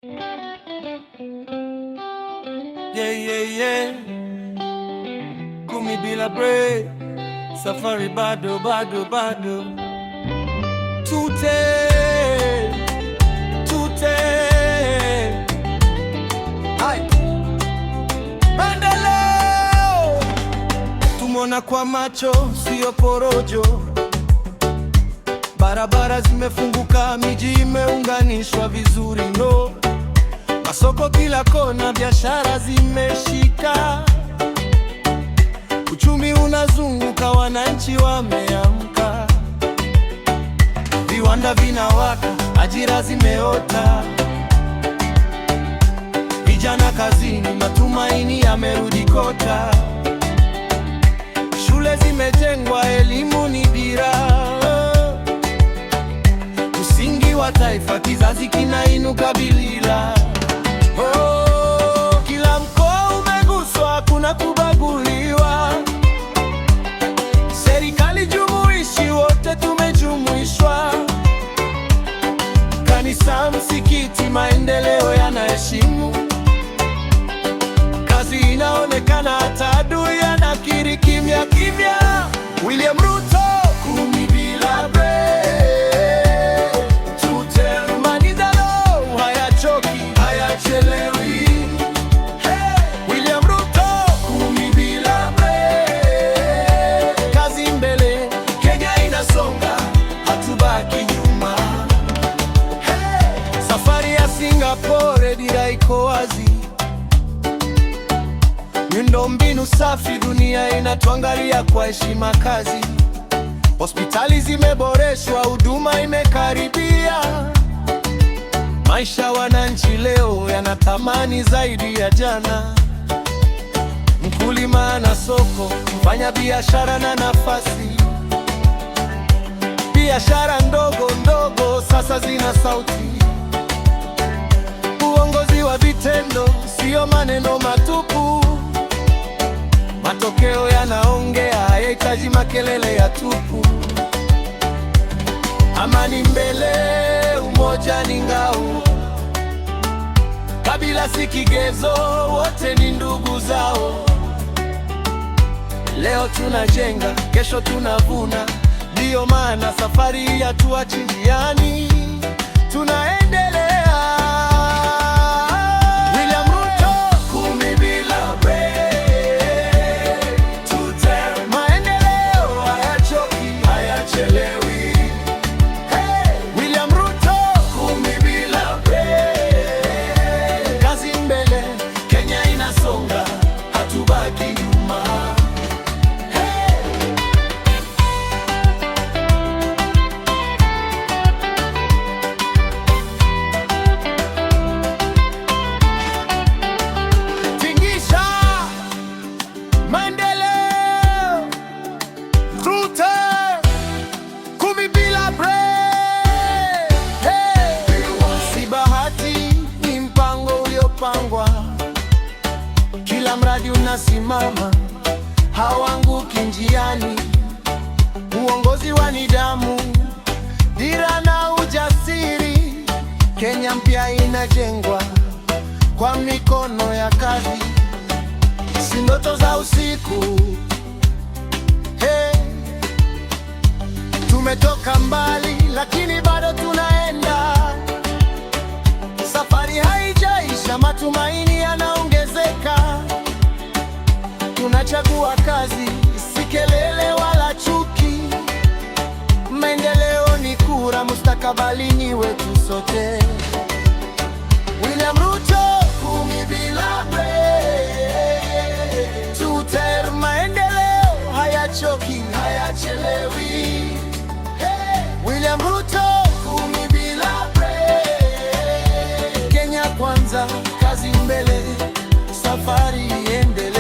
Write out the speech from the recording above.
Yeah, yeah, yeah. Kumi bila break. Safari bado, bado, bado. Tute, tute. Hai. Maendeleo tumona kwa macho, sio porojo. Barabara zimefunguka, miji imeunganishwa vizuri, no. Masoko kila kona, biashara zimeshika. Uchumi unazunguka, wananchi wameamka. Viwanda vinawaka, ajira zimeota. Vijana kazini, matumaini yamerudi kota. Shule zimejengwa, elimu ni dira. Msingi wa taifa, kizazi kinainuka bilila. Oh, kila mkoa umeguswa, kuna kubaguliwa. Serikali jumuishi, wote tumejumuishwa. Kanisa, msikiti, maendeleo yanaheshimu. Kazi inaonekana, hata adui anakiri kimya kimya. William Ruto, kumi bila break. Singapore dira iko wazi, miundombinu safi, dunia inatuangalia kwa heshima. Kazi, hospitali zimeboreshwa, huduma imekaribia. Maisha wananchi leo yana thamani zaidi ya jana. Mkulima na soko, mfanya biashara na nafasi. Biashara ndogo ndogo sasa zina sauti. Uongozi wa vitendo, sio maneno matupu. Matokeo yanaongea, hayahitaji makelele ya tupu. Amani mbele, umoja ni ngao. Kabila si kigezo, wote ni ndugu zao. Leo tunajenga, kesho tunavuna. Ndiyo maana safari hatuachi njiani, tunaendelea. Kila mradi unasimama, hawanguki njiani. Uongozi wa nidhamu, dira na ujasiri. Kenya mpya inajengwa kwa mikono ya kazi, si ndoto za usiku. Hey, tumetoka mbali lakini bado tunaenda. Safari haijaisha, matumaini yanaongezeka. Tunachagua kazi, si kelele wala chuki. Maendeleo ni kura, mustakabali ni wetu sote. William Ruto, kumi bila break. Tuter, maendeleo hayachoki, hayachelewi. Hey, William Ruto, kumi bila break. Kenya kwanza, kazi mbele, safari iende.